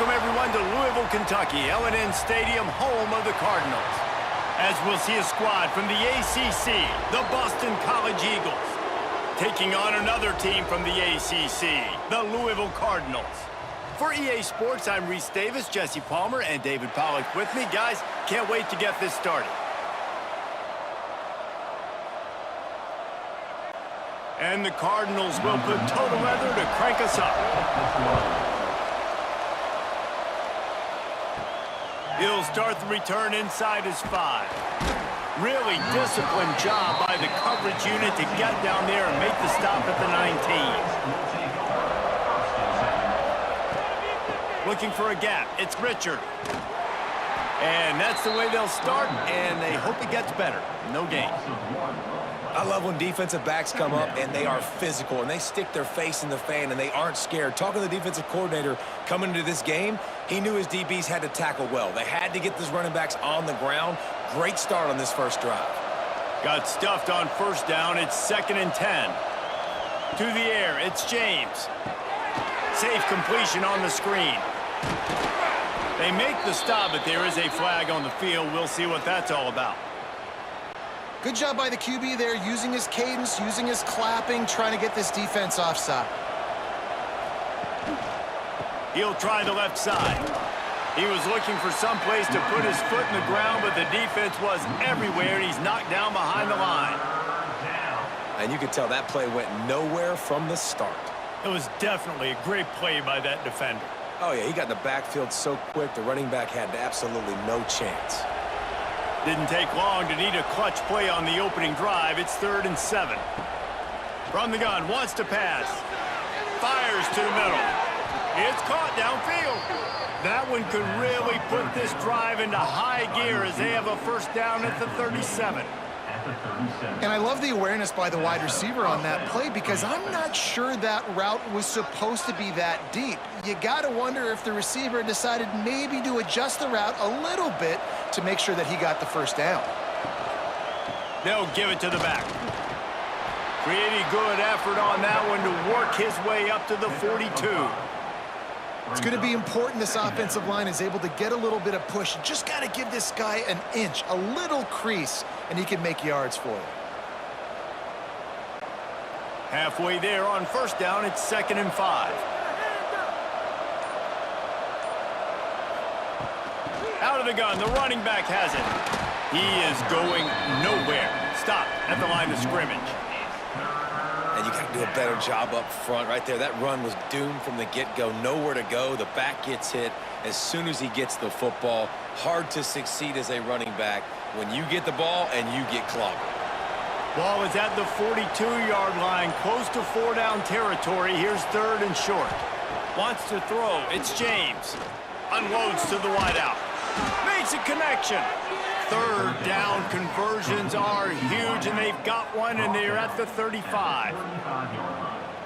welcome everyone to Louisville, Kentucky, L&N Stadium, home of the Cardinals. As we'll see a squad from the ACC, the Boston College Eagles, taking on another team from the ACC, the Louisville Cardinals. For EA Sports, I'm Reese Davis, Jesse Palmer, and David Pollack with me. Guys, can't wait to get this started. And the Cardinals will put total leather to crank us up. He'll start the return inside his 5. Really disciplined job by the coverage unit to get down there and make the stop at the 19. Looking for a gap. It's Richard. And that's the way they'll start, and they hope it gets better. No gain. I love when defensive backs come up and they are physical and they stick their face in the fan and they aren't scared. Talking to the defensive coordinator coming into this game, he knew his DBs had to tackle well. They had to get those running backs on the ground. Great start on this first drive. Got stuffed on first down. It's 2nd and 10. To the air, it's James. Safe completion on the screen. They make the stop, but there is a flag on the field. We'll see what that's all about. Good job by the QB there, using his cadence, using his clapping, trying to get this defense offside. He'll try the left side. He was looking for some place to put his foot in the ground, but the defense was everywhere, and he's knocked down behind the line. And you could tell that play went nowhere from the start. It was definitely a great play by that defender. Oh, yeah, he got in the backfield so quick, the running back had absolutely no chance. Didn't take long to need a clutch play on the opening drive. It's 3rd and 7. From the gun, wants to pass. Fires to the middle. It's caught downfield. That one could really put this drive into high gear as they have a first down at the 37. And I love the awareness by the wide receiver on that play because I'm not sure that route was supposed to be that deep. You got to wonder if the receiver decided maybe to adjust the route a little bit to make sure that he got the first down. They'll give it to the back. Pretty good effort on that one to work his way up to the 42. It's going to be important this offensive line is able to get a little bit of push. You just got to give this guy an inch, a little crease, and he can make yards for you. Halfway there on first down, it's 2nd and 5. Out of the gun, the running back has it. He is going nowhere. Stop at the line of scrimmage. And you got to do a better job up front right there. That run was doomed from the get-go. Nowhere to go. The back gets hit as soon as he gets the football. Hard to succeed as a running back when you get the ball and you get clobbered. Ball is at the 42-yard line, close to 4-down territory. Here's 3rd and short. Wants to throw. It's James. Unloads to the wideout. Makes a connection. 3rd down conversions are huge, and they've got one, and they're at the 35.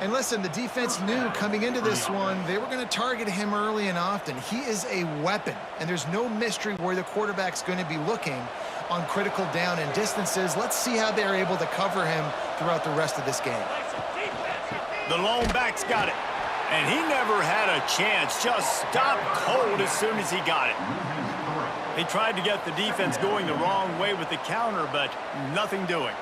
And listen, the defense knew coming into this one, they were going to target him early and often. He is a weapon, and there's no mystery where the quarterback's going to be looking on critical down and distances. Let's see how they're able to cover him throughout the rest of this game. The lone back's got it, and he never had a chance. Just stopped cold as soon as he got it. They tried to get the defense going the wrong way with the counter, but nothing doing.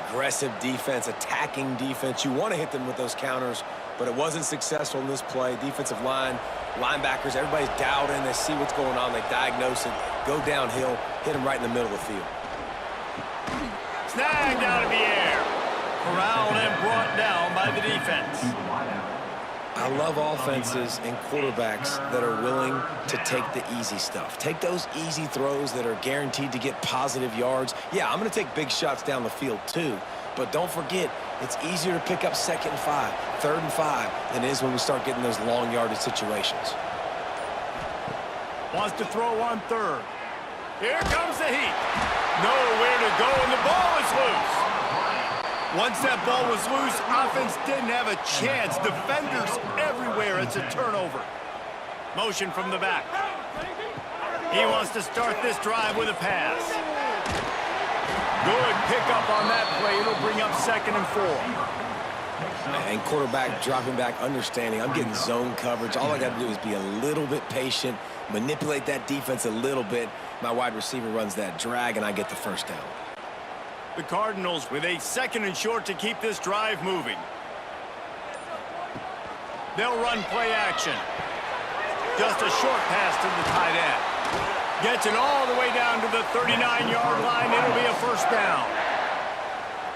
Aggressive defense, attacking defense. You want to hit them with those counters, but it wasn't successful in this play. Defensive line, linebackers, everybody's dialed in. They see what's going on. They diagnose it, go downhill, hit them right in the middle of the field. Snagged out of the air. Corralled and brought down by the defense. I love offenses and quarterbacks that are willing to take the easy stuff. Take those easy throws that are guaranteed to get positive yards. Yeah, I'm going to take big shots down the field too, but don't forget, it's easier to pick up 2nd and 5, 3rd and 5 than it is when we start getting those long yardage situations. Wants to throw on 3rd. Here comes the heat. Nowhere to go, and the ball is loose. Once that ball was loose, offense didn't have a chance. Defenders everywhere. It's a turnover. Motion from the back. He wants to start this drive with a pass. Good pickup on that play. It'll bring up 2nd and 4. And quarterback dropping back, understanding I'm getting zone coverage. All I got to do is be a little bit patient, manipulate that defense a little bit. My wide receiver runs that drag, and I get the first down. The Cardinals with a 2nd and short to keep this drive moving. They'll run play action. Just a short pass to the tight end. Gets it all the way down to the 39-yard line. It'll be a first down.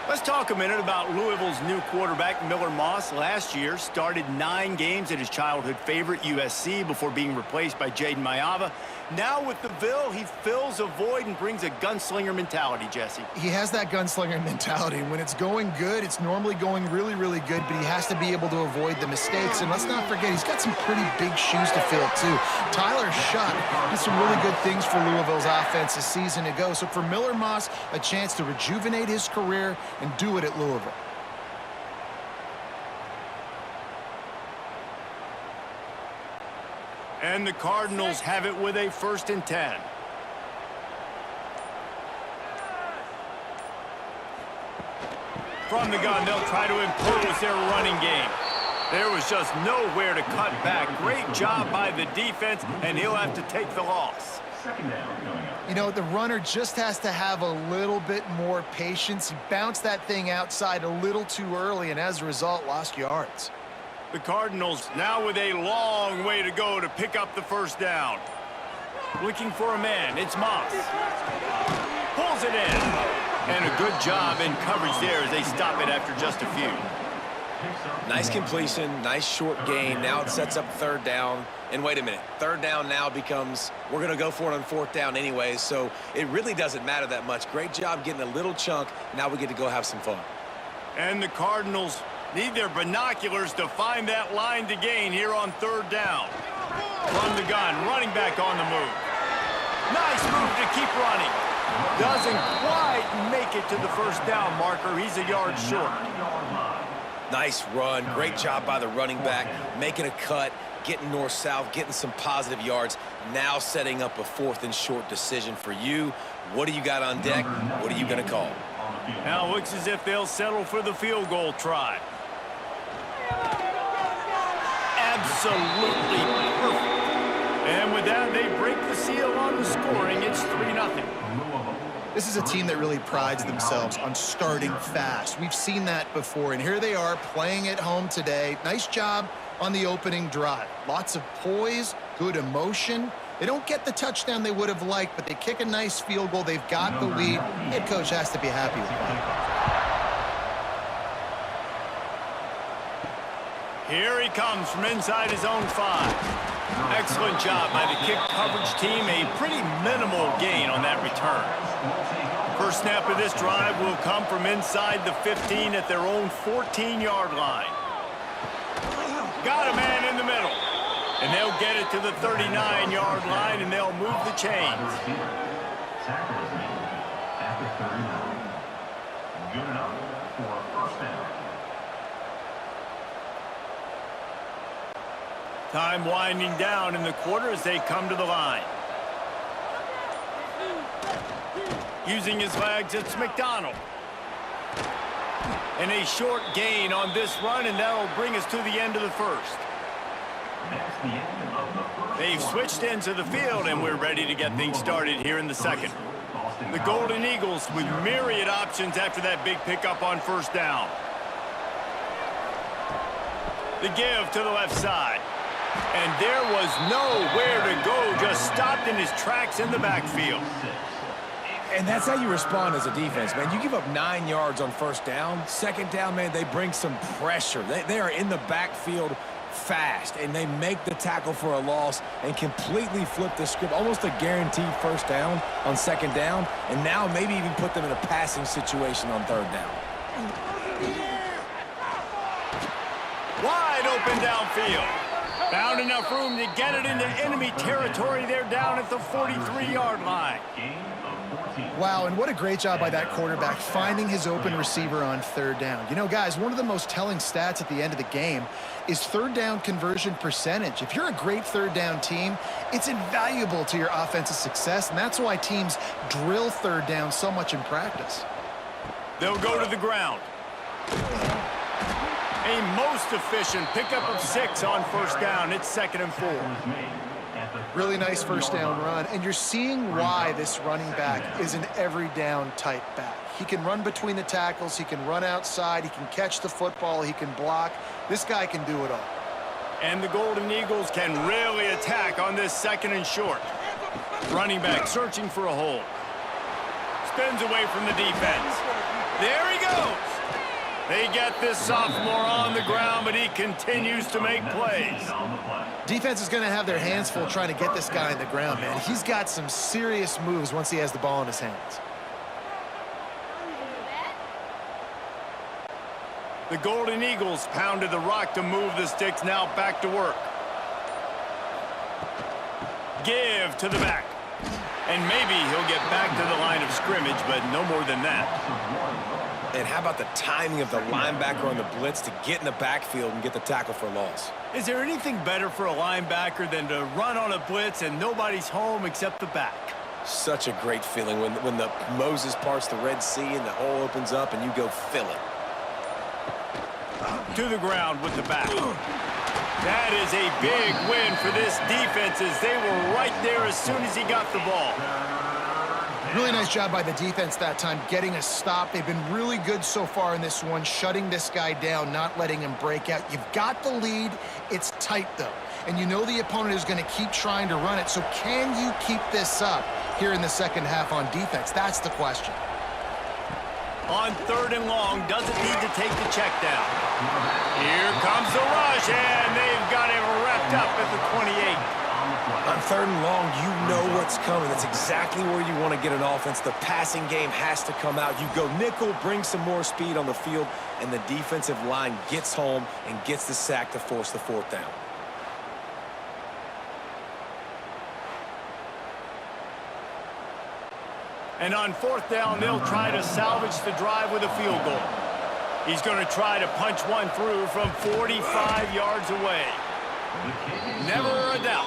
Let's talk a minute about Louisville's new quarterback, Miller Moss. Last year, started 9 games at his childhood favorite, USC, before being replaced by Jaden Maiava. Now with the Ville, he fills a void and brings a gunslinger mentality, Jesse. He has that gunslinger mentality. When it's going good, it's normally going really, really good, but he has to be able to avoid the mistakes. And let's not forget, he's got some pretty big shoes to fill, too. Tyler Shuck did some really good things for Louisville's offense a season ago. So for Miller Moss, a chance to rejuvenate his career and do it at Louisville. And the Cardinals have it with a 1st and 10. From the gun, they'll try to impose their running game. There was just nowhere to cut back. Great job by the defense, and he'll have to take the loss. You know, the runner just has to have a little bit more patience. He bounced that thing outside a little too early, and as a result, lost yards. The Cardinals now with a long way to go to pick up the first down. Looking for a man, it's Moss. Pulls it in. And a good job in coverage there as they stop it after just a few. Nice completion, nice short gain. Now it sets up 3rd down. And wait a minute, 3rd down now becomes, we're going to go for it on 4th down anyways, so it really doesn't matter that much. Great job getting a little chunk. Now we get to go have some fun. And the Cardinals need their binoculars to find that line to gain here on 3rd down. From the gun, running back on the move. Nice move to keep running. Doesn't quite make it to the 1st down marker. He's a yard short. Nice run. Great job by the running back, making a cut, getting north-south, getting some positive yards. Now setting up a 4th and short decision for you. What do you got on deck? What are you going to call? Now it looks as if they'll settle for the field goal try. Absolutely perfect. And with that, they break the seal on the scoring. It's 3-0. This is a team that really prides themselves on starting fast. We've seen that before, and here they are playing at home today. Nice job on the opening drive. Lots of poise, good emotion. They don't get the touchdown they would have liked, but they kick a nice field goal. They've got the lead. Head coach has to be happy with that. Here he comes from inside his own 5. Excellent job by the kick coverage team. A pretty minimal gain on that return. First snap of this drive will come from inside the 15 at their own 14-yard line. Got a man in the middle. And they'll get it to the 39-yard line, and they'll move the chains. Good enough for a 1st down. Time winding down in the quarter as they come to the line. Using his legs, it's McDonald. And a short gain on this run, and that'll bring us to the end of the 1st. They've switched into the field, and we're ready to get things started here in the 2nd. The Golden Eagles with myriad options after that big pickup on 1st down. The give to the left side. And there was nowhere to go, just stopped in his tracks in the backfield. And that's how you respond as a defense, man. You give up 9 yards on 1st down. 2nd down, man, they bring some pressure. They are in the backfield fast, and they make the tackle for a loss and completely flip the script. Almost a guaranteed 1st down on 2nd down, and now maybe even put them in a passing situation on 3rd down. Wide open downfield. Found enough room to get it into enemy territory. They're down at the 43-yard line. Wow, and what a great job by that quarterback finding his open receiver on 3rd down. You know, guys, one of the most telling stats at the end of the game is 3rd down conversion percentage. If you're a great 3rd down team, it's invaluable to your offensive success, and that's why teams drill 3rd down so much in practice. They'll go to the ground. A most efficient pickup of 6 on first down. It's 2nd and 4. Really nice first down run, and you're seeing why this running back is an every down type back. He can run between the tackles, he can run outside, he can catch the football, he can block. This guy can do it all. And the Golden Eagles can really attack on this 2nd and short. Running back searching for a hole. Spins away from the defense. There he goes. They get this sophomore on the ground, but he continues to make plays. Defense is going to have their hands full trying to get this guy on the ground, man. He's got some serious moves once he has the ball in his hands. The Golden Eagles pounded the rock to move the sticks, now back to work. Give to the back. And maybe he'll get back to the line of scrimmage, but no more than that. And how about the timing of the linebacker on the blitz to get in the backfield and get the tackle for loss? Is there anything better for a linebacker than to run on a blitz and nobody's home except the back? Such a great feeling when the Moses parts the Red Sea and the hole opens up and you go fill it. To the ground with the back. That is a big win for this defense as they were right there as soon as he got the ball. Really nice job by the defense that time, getting a stop. They've been really good so far in this one, shutting this guy down, not letting him break out. You've got the lead. It's tight, though. And you know the opponent is going to keep trying to run it. So can you keep this up here in the second half on defense? That's the question. On 3rd and long, doesn't need to take the check down. Here comes the rush, and they've got him wrapped up at the 28. On 3rd and long, you know what's coming. That's exactly where you want to get an offense. The passing game has to come out. You go nickel, bring some more speed on the field, and the defensive line gets home and gets the sack to force the 4th down. And on 4th down, they'll try to salvage the drive with a field goal. He's going to try to punch one through from 45 yards away. Never a doubt.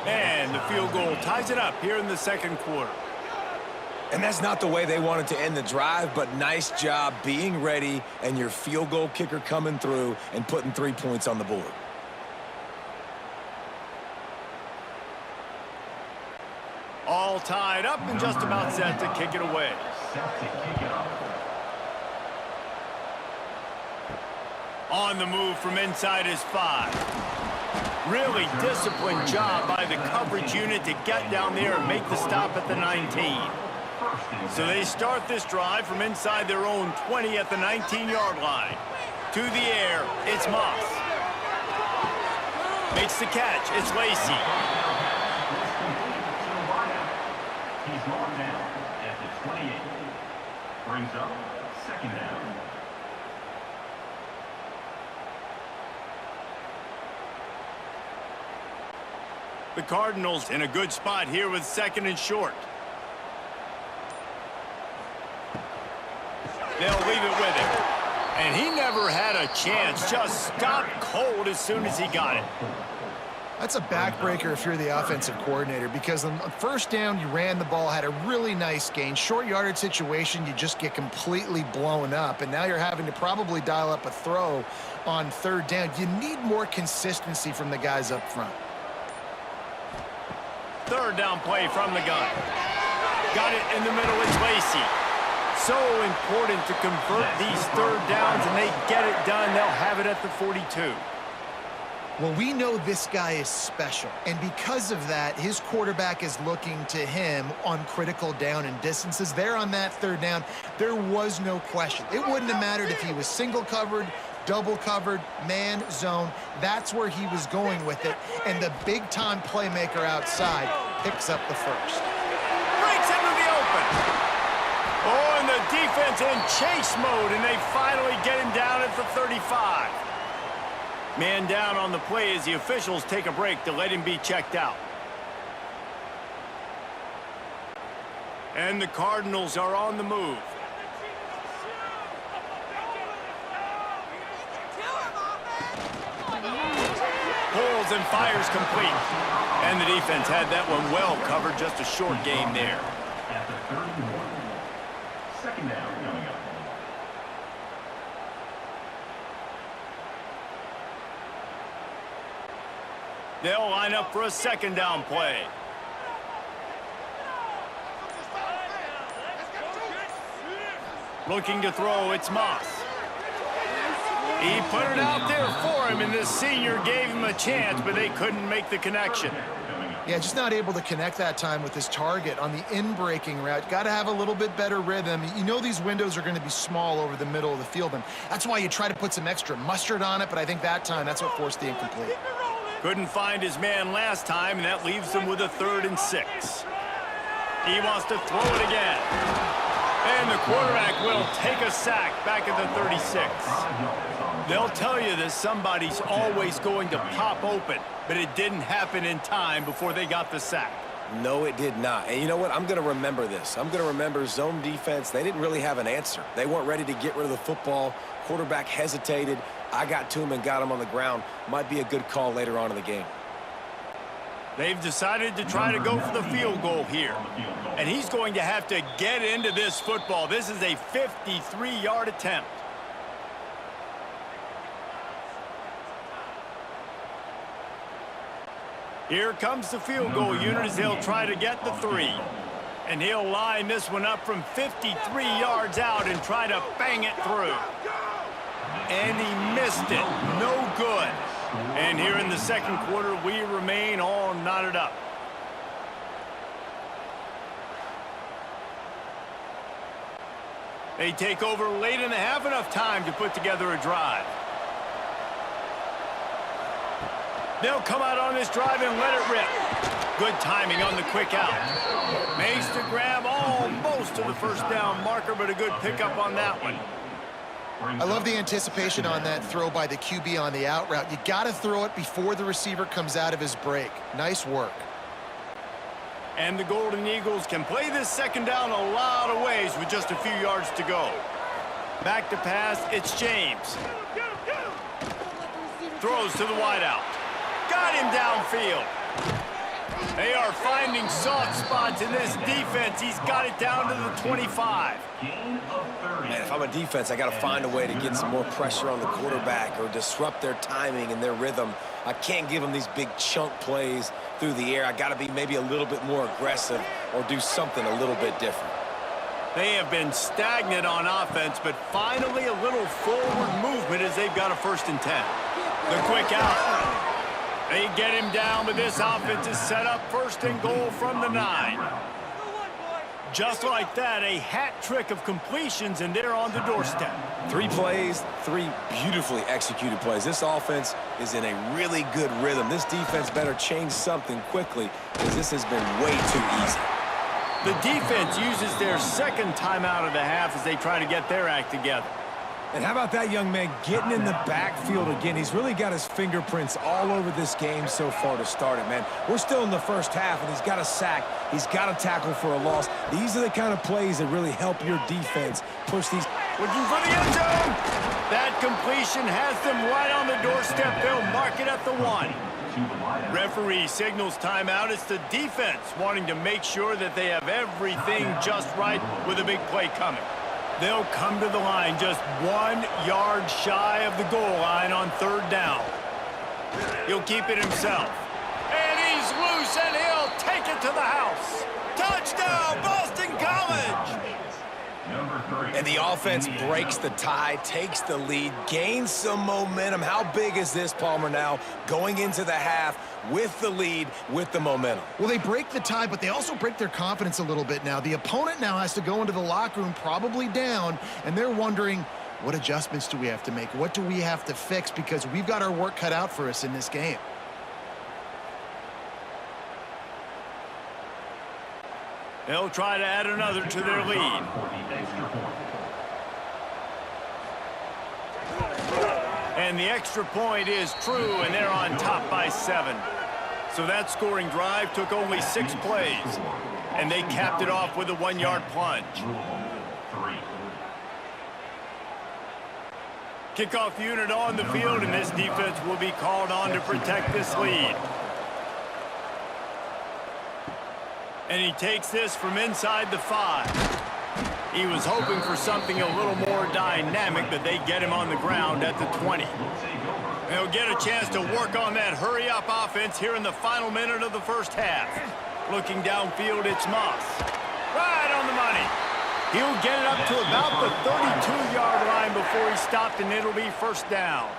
And the field goal ties it up here in the 2nd quarter. And that's not the way they wanted to end the drive, but nice job being ready and your field goal kicker coming through and putting 3 points on the board. All tied up and just about set to kick it away. On the move from inside his 5. Really disciplined job by the coverage unit to get down there and make the stop at the 19. So they start this drive from inside their own 20 at the 19-yard line. To the air, it's Moss. Makes the catch, it's Lacey. He's marked down at the 28. Brings up 2nd down. The Cardinals in a good spot here with 2nd and short. They'll leave it with him. And he never had a chance. Just stopped cold as soon as he got it. That's a backbreaker if you're the offensive coordinator, because on 1st down, you ran the ball, had a really nice gain. Short yardage situation, you just get completely blown up, and now you're having to probably dial up a throw on 3rd down. You need more consistency from the guys up front. 3rd down play from the gun. Got it in the middle, it's Lacey. So important to convert these 3rd downs, and they get it done. They'll have it at the 42. Well, we know this guy is special, and because of that, his quarterback is looking to him on critical down and distances. There on that 3rd down, there was no question. It wouldn't have mattered if he was single covered, double covered, man, zone. That's where he was going with it, and the big-time playmaker outside picks up the 1st. Breaks into the open. Oh, and the defense in chase mode, and they finally get him down at the 35. Man down on the play as the officials take a break to let him be checked out. And the Cardinals are on the move. Pulls and fires complete. And the defense had that one well covered. Just a short game there. At the 31. 2nd down coming up. They'll line up for a second down play. Looking to throw, it's Moss. He put it out there for him, and the senior gave him a chance, but they couldn't make the connection. Yeah, just not able to connect that time with his target on the in-breaking route. Got to have a little bit better rhythm. You know these windows are going to be small over the middle of the field, and that's why you try to put some extra mustard on it, but I think that time that's what forced the incomplete. Couldn't find his man last time, and that leaves him with a 3rd and 6. He wants to throw it again. And the quarterback will take a sack back at the 36. They'll tell you that somebody's always going to pop open, but it didn't happen in time before they got the sack. No, it did not. And you know what? I'm going to remember this. I'm going to remember zone defense. They didn't really have an answer. They weren't ready to get rid of the football. Quarterback hesitated. I got to him and got him on the ground. Might be a good call later on in the game. They've decided to try to go for the field goal here. And he's going to have to get into this football. This is a 53-yard attempt. Here comes the field goal unit as they'll try to get the 3. And he'll line this one up from 53 yards out and try to bang it through. And he missed it. No good. And here in the second quarter, we remain all knotted up. They take over late and have enough time to put together a drive. They'll come out on this drive and let it rip. Good timing on the quick out. Makes the grab almost to the first down marker, but a good pickup on that one. I love the anticipation on that throw by the QB on the out route. You got to throw it before the receiver comes out of his break. Nice work. And the Golden Eagles can play this second down a lot of ways with just a few yards to go. Back to pass, it's James. Throws to the wideout. Got him downfield. They are finding soft spots in this defense. He's got it down to the 25. Man, if I'm a defense, I got to find a way to get some more pressure on the quarterback or disrupt their timing and their rhythm. I can't give them these big chunk plays through the air. I got to be maybe a little bit more aggressive or do something a little bit different. They have been stagnant on offense, but finally a little forward movement as they've got a 1st and 10. The quick out. They get him down, but this offense is set up 1st and goal from the 9. Just like that, a hat trick of completions, and they're on the doorstep. 3 plays, 3 beautifully executed plays. This offense is in a really good rhythm. This defense better change something quickly because this has been way too easy. The defense uses their 2nd timeout of the half as they try to get their act together. And how about that young man getting in the backfield again? He's really got his fingerprints all over this game so far to start it, man. We're still in the first half, and he's got a sack. He's got a tackle for a loss. These are the kind of plays that really help your defense push these. Looking for the end zone. That completion has them right on the doorstep. They'll mark it at the 1. Referee signals timeout. It's the defense wanting to make sure that they have everything just right with a big play coming. They'll come to the line just 1 yard shy of the goal line on 3rd down. He'll keep it himself. And he's loose, and he'll take it to the house. Touchdown, Boston College! And the offense breaks the tie, takes the lead, gains some momentum. How big is this, Palmer, now going into the half with the lead, with the momentum? Well, they break the tie, but they also break their confidence a little bit now. The opponent now has to go into the locker room probably down, and they're wondering, what adjustments do we have to make? What do we have to fix? Because we've got our work cut out for us in this game. They'll try to add another to their lead. And the extra point is true, and they're on top by 7. So that scoring drive took only 6 plays, and they capped it off with a 1-yard plunge. Kickoff unit on the field, and this defense will be called on to protect this lead. And he takes this from inside the 5. He was hoping for something a little more dynamic, but they get him on the ground at the 20. They'll get a chance to work on that hurry-up offense here in the final minute of the first half. Looking downfield, it's Moss. Right on the money. He'll get it up to about the 32-yard line before he stopped, and it'll be first down.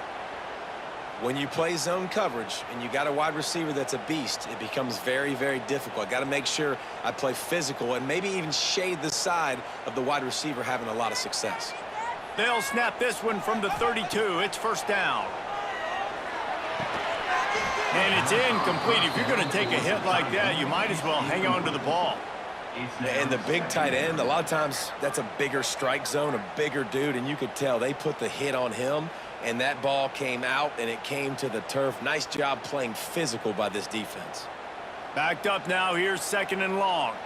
When you play zone coverage and you got a wide receiver that's a beast, it becomes very, very difficult. I got to make sure I play physical and maybe even shade the side of the wide receiver having a lot of success. They'll snap this one from the 32. It's first down. And it's incomplete. If you're going to take a hit like that, you might as well hang on to the ball. And the big tight end, a lot of times that's a bigger strike zone, a bigger dude, and you could tell they put the hit on him, and that ball came out, and it came to the turf. Nice job playing physical by this defense. Backed up now. Here's second and long.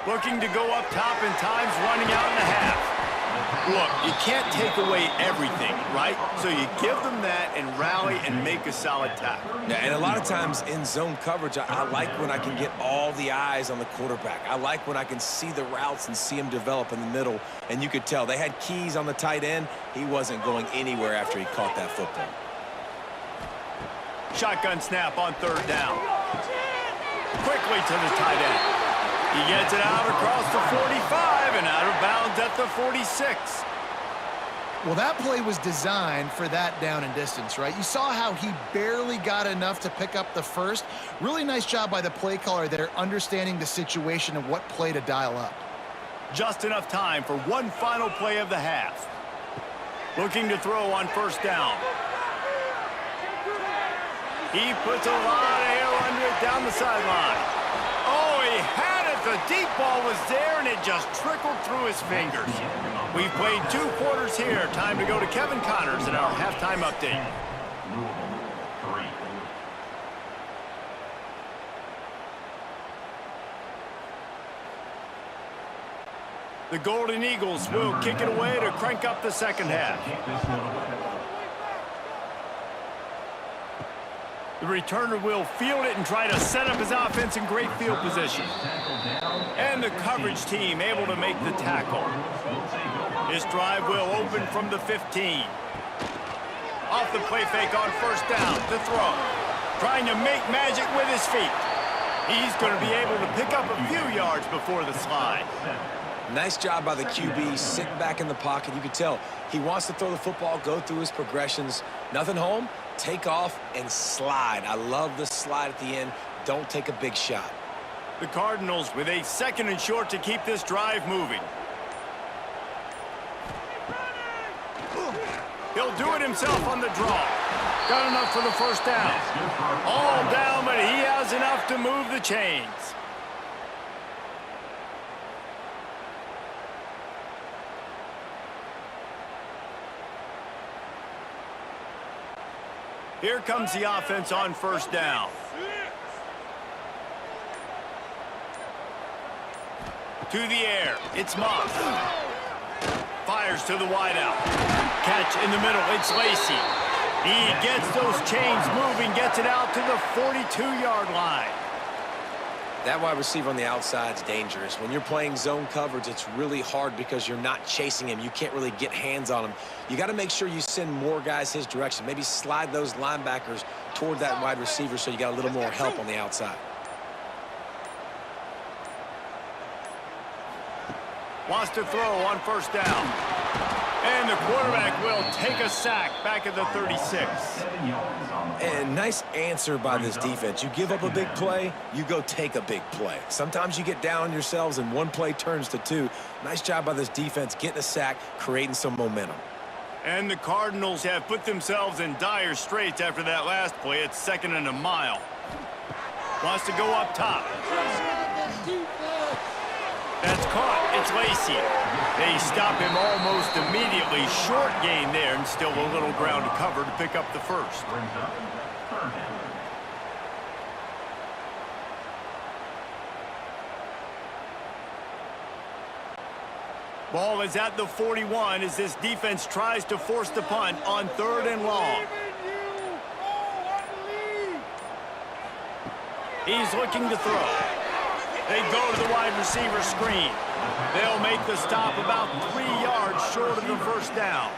Looking to go up top, and time's running out in the half. Look, you can't take away everything, right? So you give them that and rally and make a solid tackle. Yeah, and a lot of times in zone coverage, I like when I can get all the eyes on the quarterback. I like when I can see the routes and see him develop in the middle. And you could tell they had keys on the tight end. He wasn't going anywhere after he caught that football. Shotgun snap on third down. Quickly to the tight end. He gets it out across the 45 and out of bounds at the 46. Well, that play was designed for that down and distance, right? You saw how he barely got enough to pick up the first. Really nice job by the play caller there, understanding the situation and what play to dial up. Just enough time for one final play of the half. Looking to throw on first down. He puts a lot of air under it down the sideline. Oh, he had it. The deep ball was there, and it just trickled through his fingers. We've played 2 quarters here. Time to go to Kevin Connors in our halftime update. The Golden Eagles will kick it away to crank up the second half. The returner will field it and try to set up his offense in great field position. And the coverage team able to make the tackle. This drive will open from the 15. Off the play fake on first down to throw. Trying to make magic with his feet. He's going to be able to pick up a few yards before the slide. Nice job by the QB, sitting back in the pocket. You could tell he wants to throw the football, go through his progressions. Nothing home, take off, and slide. I love the slide at the end. Don't take a big shot. The Cardinals with a second and short to keep this drive moving. He'll do it himself on the draw. Got enough for the first down. All down, but he has enough to move the chains. Here comes the offense on first down. To the air, it's Moss. Fires to the wideout. Catch in the middle, it's Lacey. He gets those chains moving, gets it out to the 42-yard line. That wide receiver on the outside is dangerous. When you're playing zone coverage, it's really hard because you're not chasing him. You can't really get hands on him. You got to make sure you send more guys his direction. Maybe slide those linebackers toward that wide receiver so you got a little more help on the outside. Wants to throw on first down. And the quarterback will take a sack back at the 36. And nice answer by this defense. You give up a big play, you go take a big play. Sometimes you get down on yourselves and one play turns to 2. Nice job by this defense getting a sack, creating some momentum. And the Cardinals have put themselves in dire straits after that last play. It's second and a mile. Wants to go up top. That's caught. It's Lacey. They stop him almost immediately. Short gain there, and still a little ground to cover to pick up the first. Ball is at the 41 as this defense tries to force the punt on third and long. He's looking to throw. They go to the wide receiver screen. They'll make the stop about 3 yards short of the first down.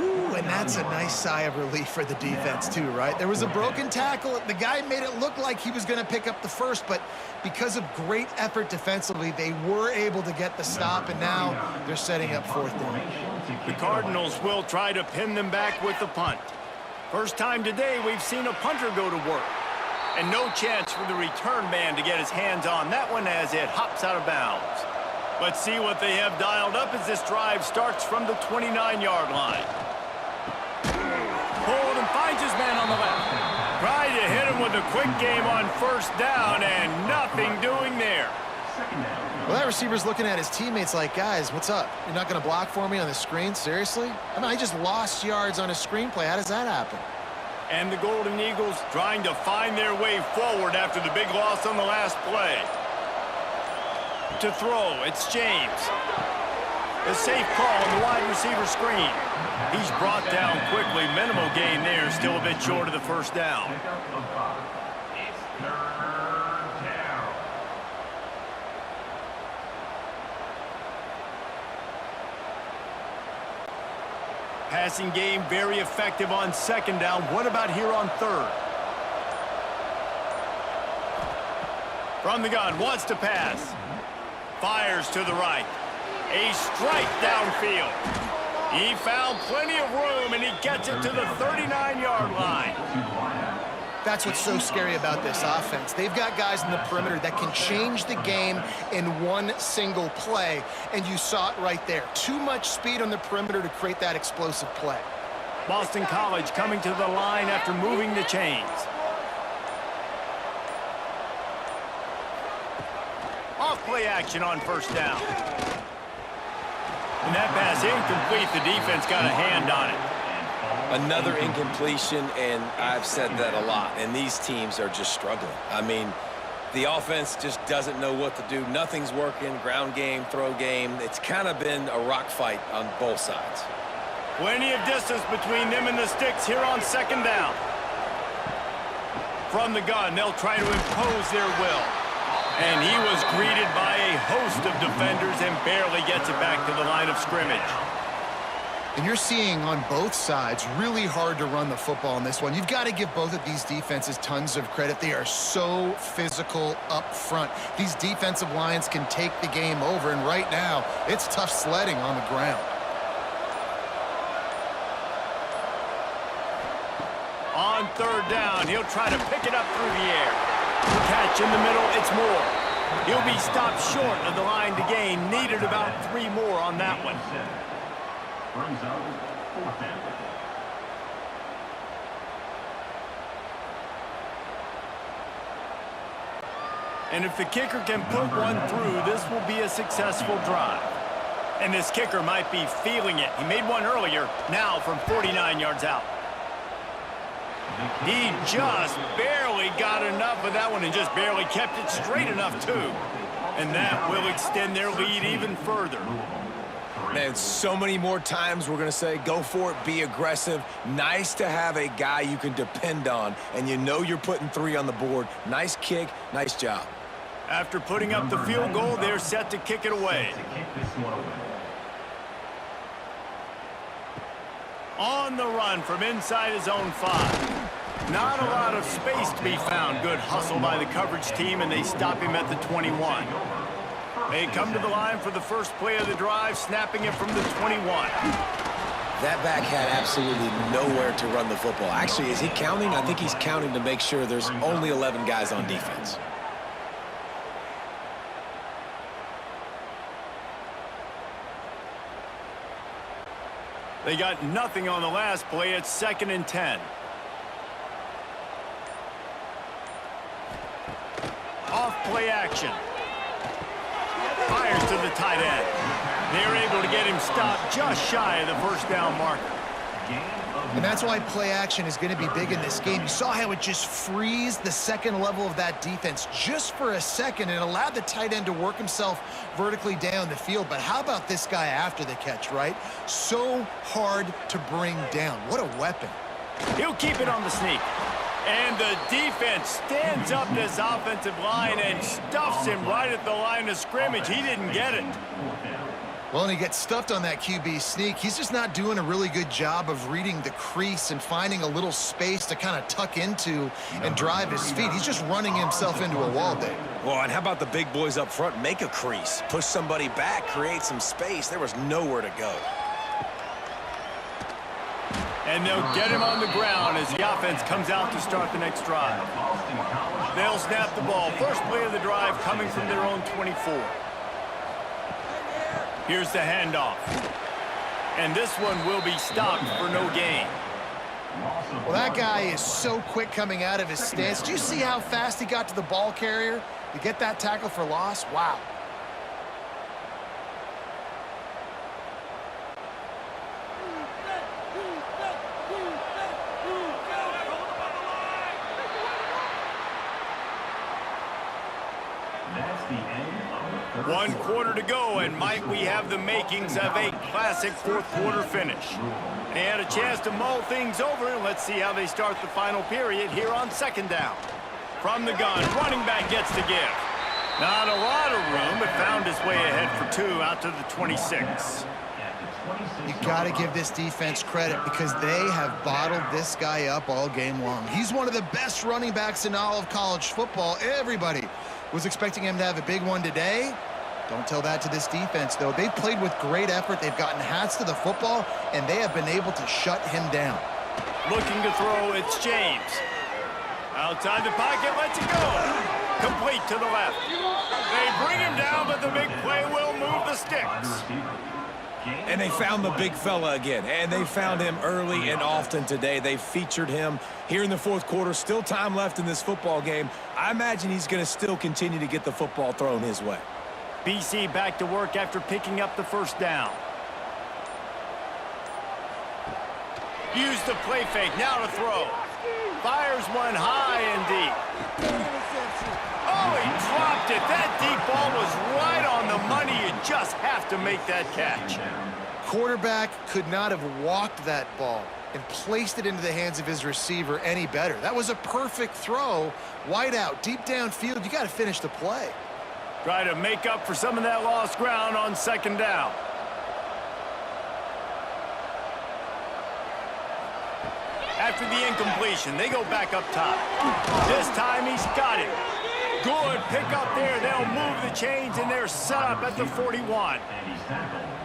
Ooh, and that's a nice sigh of relief for the defense too, right? There was a broken tackle. The guy made it look like he was going to pick up the first, but because of great effort defensively, they were able to get the stop, and now they're setting up fourth down. The Cardinals will try to pin them back with the punt. First time today we've seen a punter go to work. And no chance for the return man to get his hands on that one as it hops out of bounds. Let's see what they have dialed up as this drive starts from the 29-yard line. Pulled and finds his man on the left. Tried to hit him with a quick game on first down and nothing doing there. Well, that receiver's looking at his teammates like, guys, what's up? You're not going to block for me on the screen? Seriously? I mean, I just lost yards on a screenplay. How does that happen? And the Golden Eagles trying to find their way forward after the big loss on the last play. To throw, it's James. A safe call on the wide receiver screen. He's brought down quickly. Minimal gain there, still a bit short of the first down. Passing game very effective on second down. What about here on third? From the gun, wants to pass. Fires to the right. A strike downfield. He found plenty of room, and he gets it to the 39-yard line. That's what's so scary about this offense. They've got guys in the perimeter that can change the game in one single play, and you saw it right there. Too much speed on the perimeter to create that explosive play. Boston College coming to the line after moving the chains. Off play action on first down. And that pass incomplete. The defense got a hand on it. Another incompletion, and I've said that a lot, and these teams are just struggling. I mean, the offense just doesn't know what to do. Nothing's working, ground game, throw game. It's kind of been a rock fight on both sides. Plenty of distance between them and the sticks here on second down. From the gun, they'll try to impose their will. And he was greeted by a host of defenders and barely gets it back to the line of scrimmage. And you're seeing on both sides really hard to run the football in this one. You've got to give both of these defenses tons of credit. They are so physical up front. These defensive lines can take the game over, and right now it's tough sledding on the ground. On third down, he'll try to pick it up through the air. Catch in the middle, it's Moore. He'll be stopped short of the line to gain. Needed about 3 more on that one. Brings up fourth down. And if the kicker can put one through, this will be a successful drive. And this kicker might be feeling it. He made one earlier, now from 49 yards out. He just barely got enough of that one and just barely kept it straight enough, too. And that will extend their lead even further. Man, so many more times we're going to say, go for it, be aggressive. Nice to have a guy you can depend on, and you know you're putting 3 on the board. Nice kick, nice job. After putting up the field goal, they're set to kick it away. On the run from inside his own 5. Not a lot of space to be found. Good hustle by the coverage team, and they stop him at the 21. They come to the line for the first play of the drive, snapping it from the 21. That back had absolutely nowhere to run the football. Actually, is he counting? I think he's counting to make sure there's only 11 guys on defense. They got nothing on the last play. It's 2nd and 10. Off play action. Fires to the tight end. They're able to get him stopped just shy of the first down marker. And that's why play action is going to be big in this game. You saw how it just frees the second level of that defense just for a second and allowed the tight end to work himself vertically down the field. But how about this guy after the catch, right? So hard to bring down. What a weapon. He'll keep it on the sneak. And the defense stands up this offensive line and stuffs him right at the line of scrimmage. He didn't get it. Well, and he gets stuffed on that QB sneak. He's just not doing a really good job of reading the crease and finding a little space to kind of tuck into and drive his feet. He's just running himself into a wall, Dave. Well, and how about the big boys up front? Make a crease, push somebody back, create some space. There was nowhere to go. And they'll get him on the ground as the offense comes out to start the next drive. They'll snap the ball. First play of the drive coming from their own 24. Here's the handoff. And this one will be stopped for no gain. Well, that guy is so quick coming out of his stance. Do you see how fast he got to the ball carrier to get that tackle for loss? Wow. One quarter to go, and might we have the makings of a classic fourth quarter finish. They had a chance to mull things over, and let's see how they start the final period here on second down. From the gun, running back gets the give. Not a lot of room, but found his way ahead for 2 out to the 26. You got to give this defense credit because they have bottled this guy up all game long. He's one of the best running backs in all of college football. Everybody was expecting him to have a big one today. Don't tell that to this defense, though. They've played with great effort. They've gotten hats to the football, and they have been able to shut him down. Looking to throw, it's James. Outside the pocket, lets it go. Complete to the left. They bring him down, but the big play will move the sticks. And they found the big fella again, and they found him early and often today. They featured him here in the fourth quarter. Still time left in this football game. I imagine he's going to still continue to get the football thrown his way. BC back to work after picking up the first down. Use the play fake, now to throw. Fires one high and deep. Oh, he dropped it. That deep ball was right on the money. You just have to make that catch. Quarterback could not have walked that ball and placed it into the hands of his receiver any better. That was a perfect throw. Wide out, deep downfield. You got to finish the play. Try to make up for some of that lost ground on second down. After the incompletion, they go back up top. This time he's got it. Good pick up there. They'll move the chains, and they're set up at the 41.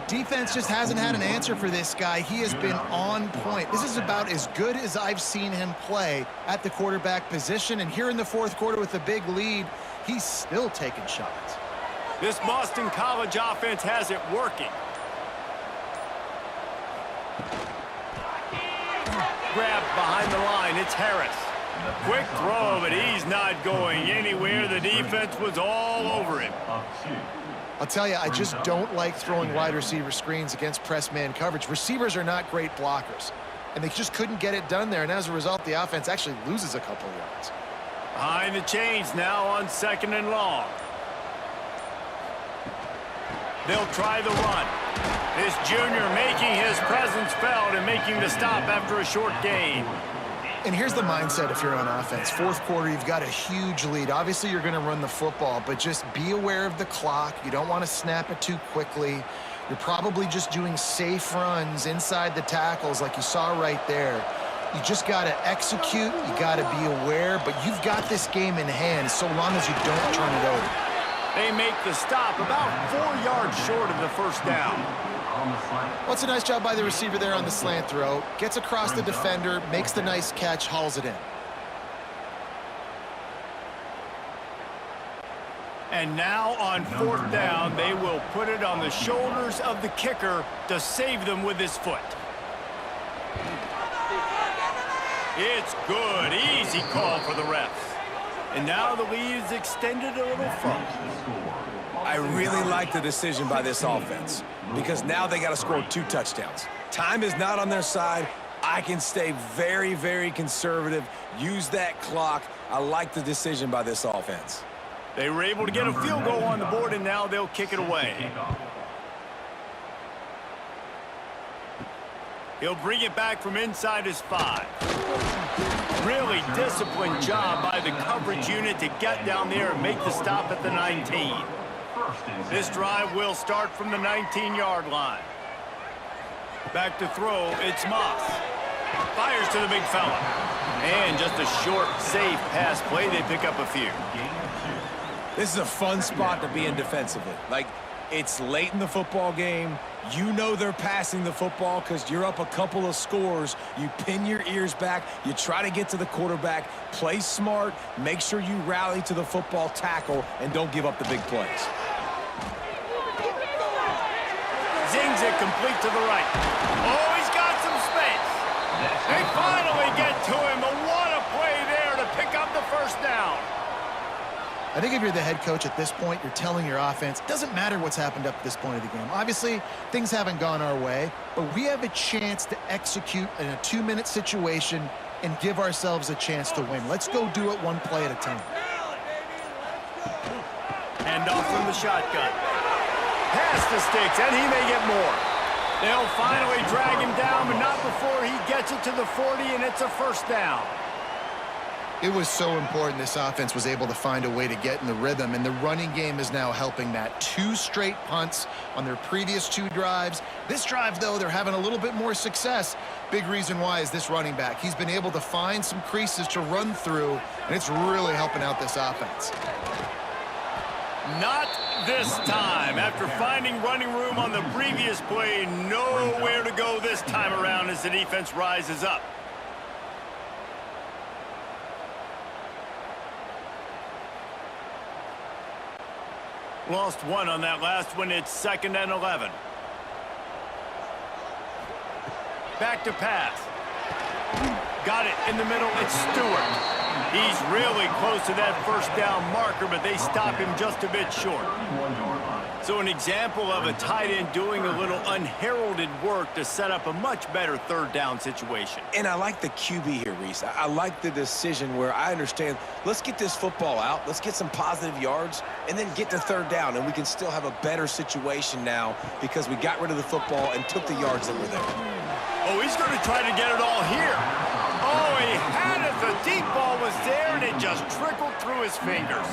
Defense just hasn't had an answer for this guy. He has been on point. This is about as good as I've seen him play at the quarterback position. And here in the fourth quarter with a big lead, he's still taking shots. This Boston College offense has it working. Grab behind the line. It's Harris. Quick throw, but he's not going anywhere. The defense was all over him. I'll tell you, I just don't like throwing wide receiver screens against press man coverage. Receivers are not great blockers, and they just couldn't get it done there. And as a result, the offense actually loses a couple of yards. Behind the chains now on second and long. They'll try the run. This junior making his presence felt and making the stop after a short gain. And here's the mindset if you're on offense. Fourth quarter, you've got a huge lead. Obviously, you're going to run the football, but just be aware of the clock. You don't want to snap it too quickly. You're probably just doing safe runs inside the tackles like you saw right there. You just got to execute. You got to be aware, but you've got this game in hand so long as you don't turn it over. They make the stop about 4 yards short of the first down. Well, it's a nice job by the receiver there on the slant throw. Gets across the defender, makes the nice catch, hauls it in. And now on fourth down, they will put it on the shoulders of the kicker to save them with his foot. It's good. Easy call for the refs. And now the lead is extended a little further. I really like the decision by this offense because now they got to score 2 touchdowns. Time is not on their side. I can stay very, very conservative, use that clock. I like the decision by this offense. They were able to get a field goal on the board, and now they'll kick it away. He'll bring it back from inside his 5. Really disciplined job by the coverage unit to get down there and make the stop at the 19. First and 10. This drive will start from the 19-yard line. Back to throw, it's Moss. Fires to the big fella. And just a short, safe pass play. They pick up a few. This is a fun spot to be in defensively. Like, it's late in the football game. You know they're passing the football because you're up a couple of scores. You pin your ears back. You try to get to the quarterback. Play smart. Make sure you rally to the football, tackle, and don't give up the big plays. Zings it complete to the right. Oh, he's got some space. They finally get to him. But what a play there to pick up the first down. I think if you're the head coach at this point, you're telling your offense, it doesn't matter what's happened up to this point of the game. Obviously, things haven't gone our way, but we have a chance to execute in a 2-minute situation and give ourselves a chance to win. Let's go do it one play at a time. Hand off from the shotgun. Pass to Sticks, and he may get more. They'll finally drag him down, but not before he gets it to the 40, and it's a first down. It was so important this offense was able to find a way to get in the rhythm, and the running game is now helping that. 2 straight punts on their previous 2 drives. This drive, though, they're having a little bit more success. Big reason why is this running back. He's been able to find some creases to run through, and it's really helping out this offense. Not this time. After finding running room on the previous play, nowhere to go this time around as the defense rises up. Lost 1 on that last one. It's 2nd and 11. Back to pass. Got it in the middle. It's Stewart. He's really close to that first down marker, but they stop him just a bit short. So an example of a tight end doing a little unheralded work to set up a much better 3rd down situation. And I like the QB here, Reese. I like the decision where I understand, let's get this football out, let's get some positive yards, and then get to 3rd down, and we can still have a better situation now because we got rid of the football and took the yards that were there. Oh, he's going to try to get it all here. Oh, he had it. The deep ball was there, and it just trickled through his fingers.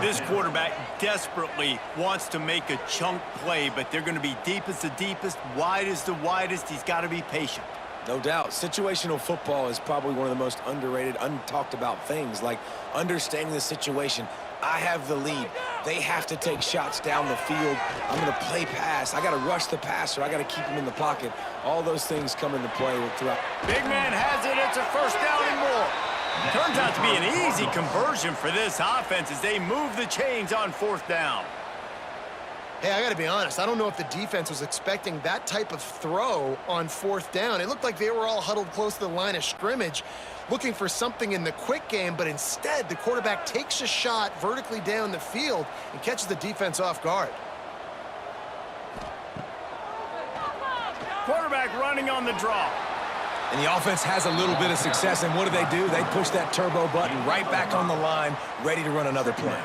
This quarterback desperately wants to make a chunk play, but they're going to be deep as the deepest, wide as the widest. He's got to be patient. No doubt. Situational football is probably one of the most underrated, untalked about things, like understanding the situation. I have the lead. They have to take shots down the field. I'm going to play pass. I got to rush the passer. I got to keep him in the pocket. All those things come into play throughout. Big man has it. It's a first down and more. Turns out to be an easy conversion for this offense as they move the chains on 4th down. Hey, I got to be honest. I don't know if the defense was expecting that type of throw on 4th down. It looked like they were all huddled close to the line of scrimmage, looking for something in the quick game, but instead the quarterback takes a shot vertically down the field and catches the defense off guard. Quarterback running on the draw. And the offense has a little bit of success, and what do? They push that turbo button right back on the line, ready to run another play.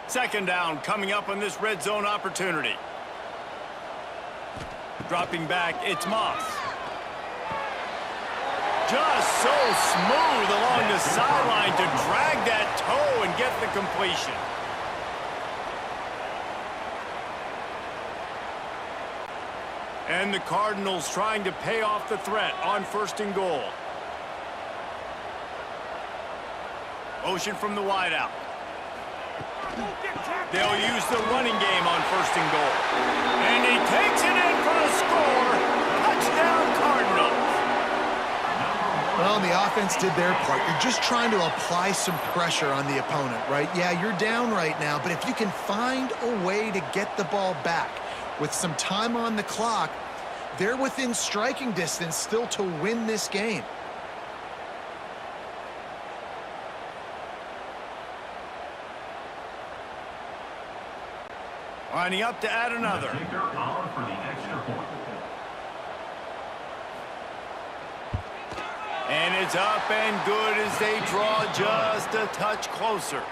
Second down coming up on this red zone opportunity. Dropping back, it's Moss. Just so smooth along the sideline to drag that toe and get the completion. And the Cardinals trying to pay off the threat on 1st and goal. Motion from the wideout. They'll use the running game on 1st and goal. And he takes it in for a score. Touchdown, Cardinals. Well, the offense did their part. You're just trying to apply some pressure on the opponent, right? Yeah, you're down right now, but if you can find a way to get the ball back with some time on the clock, they're within striking distance still to win this game. Lining up to add another. Kicker on for the extra point. And it's up and good as they draw just a touch closer.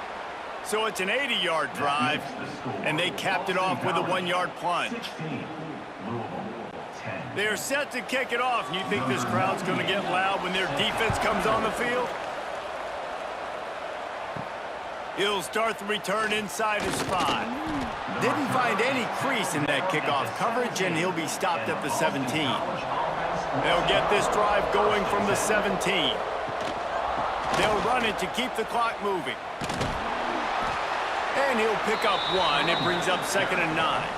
So it's an 80-yard drive, and they capped it off with a 1-yard plunge. 16, Louisville, They're set to kick it off. You think this crowd's going to get loud when their defense comes on the field? He'll start the return inside his spot. Didn't find any crease in that kickoff coverage, and he'll be stopped at the 17. They'll get this drive going from the 17. They'll run it to keep the clock moving. And he'll pick up one. It brings up 2nd and 9.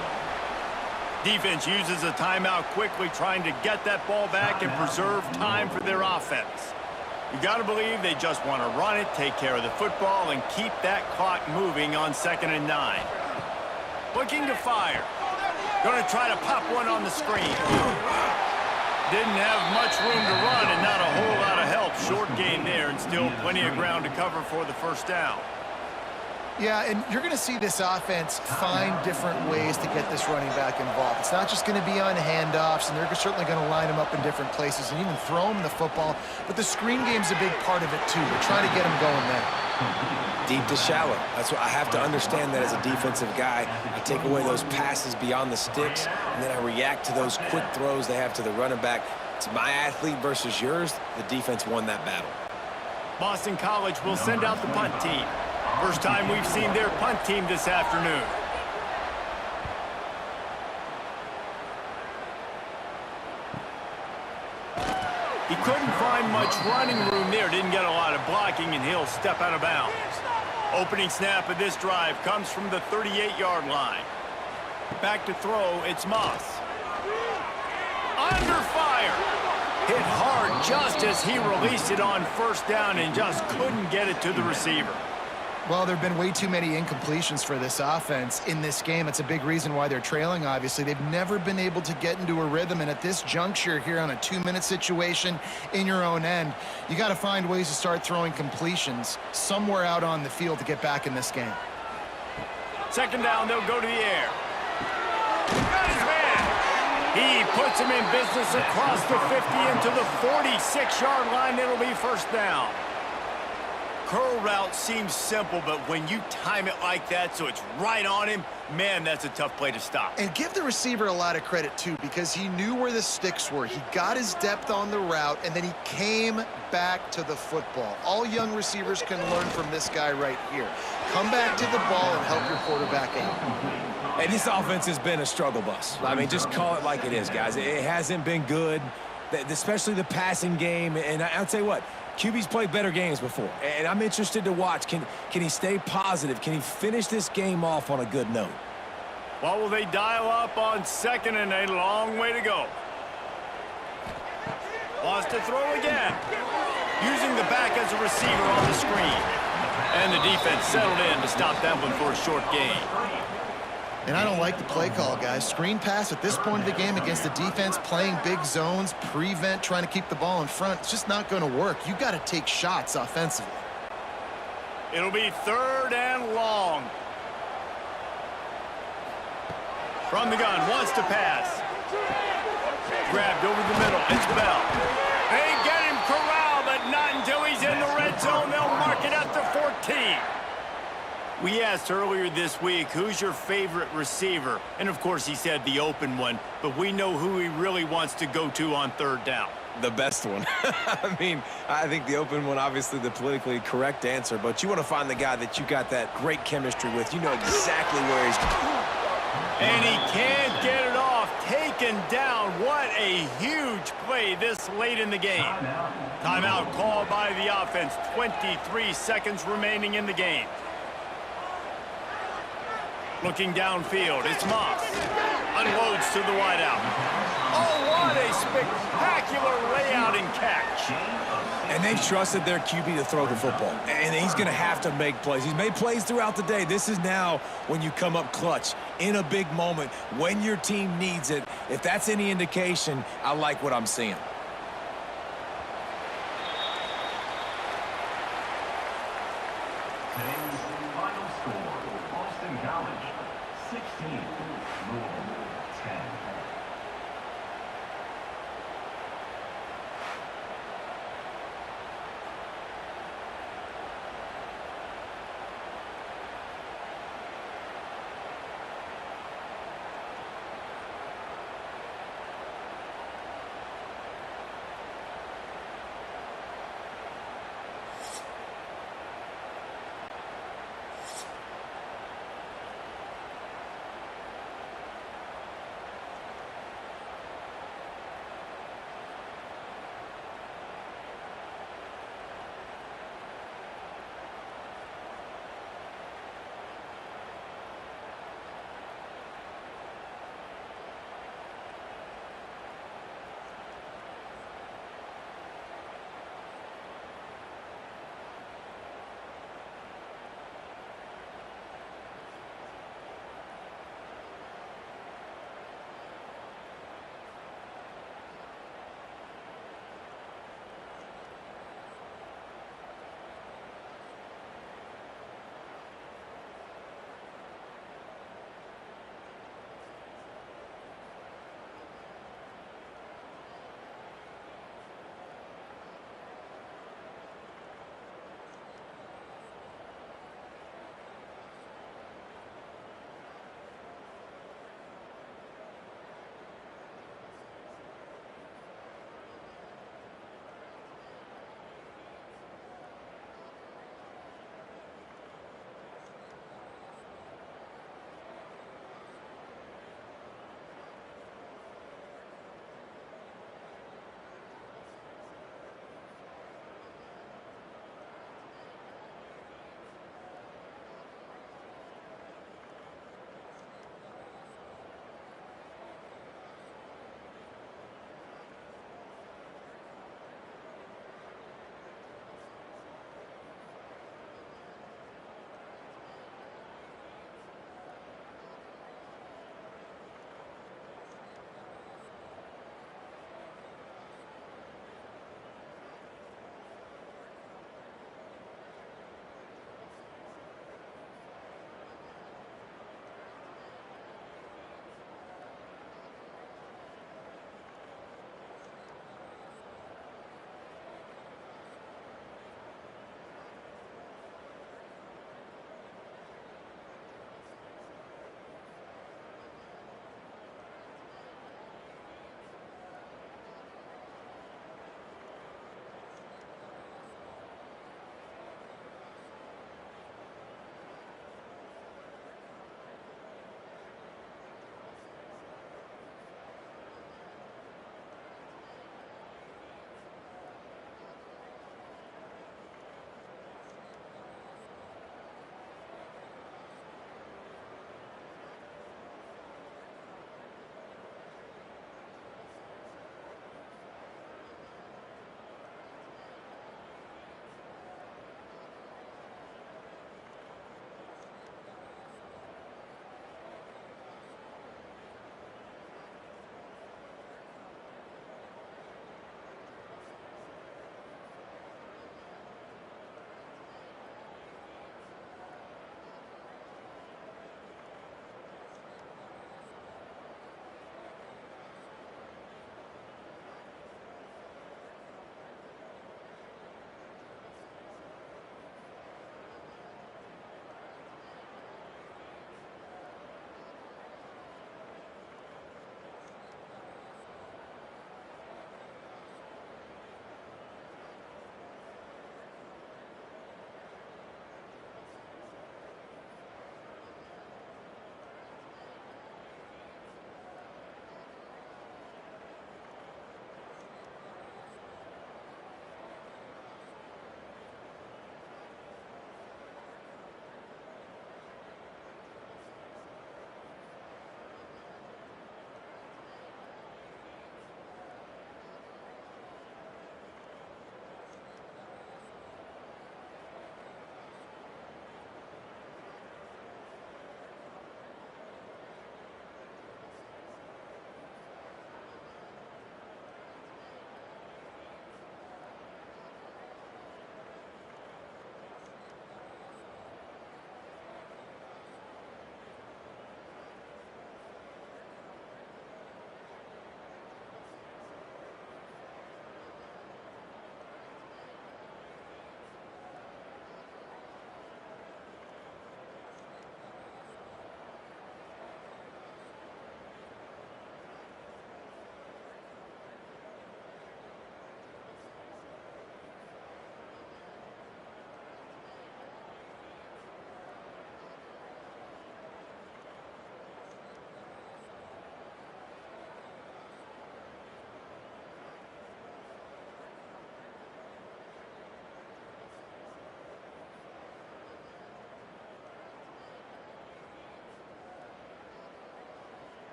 Defense uses a timeout quickly, trying to get that ball back and preserve time for their offense. You got to believe they just want to run it, take care of the football, and keep that clock moving on 2nd and 9. Looking to fire. Going to try to pop one on the screen. Didn't have much room to run and not a whole lot of help. Short gain there and still plenty of ground to cover for the first down. Yeah, and you're going to see this offense find different ways to get this running back involved. It's not just going to be on handoffs, and they're certainly going to line him up in different places and even throw him the football. But the screen game's a big part of it, too. They're trying to get him going there. Deep to shallow. That's what I have to understand that as a defensive guy. I take away those passes beyond the sticks, and then I react to those quick throws they have to the running back. It's my athlete versus yours. The defense won that battle. Boston College will send out the punt team. First time we've seen their punt team this afternoon. He couldn't find much running room there. Didn't get a lot of blocking, and he'll step out of bounds. Opening snap of this drive comes from the 38-yard line. Back to throw, it's Moss. Under fire. Hit hard just as he released it on first down and just couldn't get it to the receiver. Well, there have been way too many incompletions for this offense in this game. It's a big reason why they're trailing, obviously. They've never been able to get into a rhythm, and at this juncture here on a 2-minute situation in your own end, you got to find ways to start throwing completions somewhere out on the field to get back in this game. 2nd down, they'll go to the air. Got his man. He puts him in business across the 50 into the 46-yard line. It'll be first down. Curl route seems simple, but when you time it like that so it's right on him, man, that's a tough play to stop. And give the receiver a lot of credit, too, because he knew where the sticks were. He got his depth on the route, and then he came back to the football. All young receivers can learn from this guy right here. Come back to the ball and help your quarterback out. Hey, this offense has been a struggle bus. I mean, just call it like it is, guys. It hasn't been good, especially the passing game. And I'll tell you what, QB's played better games before, and I'm interested to watch. Can he stay positive? Can he finish this game off on a good note? Well, will they dial up on 2nd and a long way to go? Wants to throw again. Using the back as a receiver on the screen. And the defense settled in to stop that one for a short gain. And I don't like the play call, guys. Screen pass at this point of the game against the defense, playing big zones, prevent, trying to keep the ball in front. It's just not going to work. You've got to take shots offensively. It'll be 3rd and long. From the gun, wants to pass. Grabbed over the middle. It's Bell. They get him corralled, but not until he's in the red zone. They'll mark it at the 14. We asked earlier this week, who's your favorite receiver? And, of course, he said the open one, but we know who he really wants to go to on 3rd down. The best one. I mean, I think the open one, obviously the politically correct answer, but you want to find the guy that you got that great chemistry with. You know exactly where he's going. And he can't get it off. Taken down. What a huge play this late in the game. Timeout called by the offense. 23 seconds remaining in the game. Looking downfield, it's Moss. Unloads to the wideout. Oh, what a spectacular layout and catch. And they've trusted their QB to throw the football. And he's going to have to make plays. He's made plays throughout the day. This is now when you come up clutch in a big moment when your team needs it. If that's any indication, I like what I'm seeing.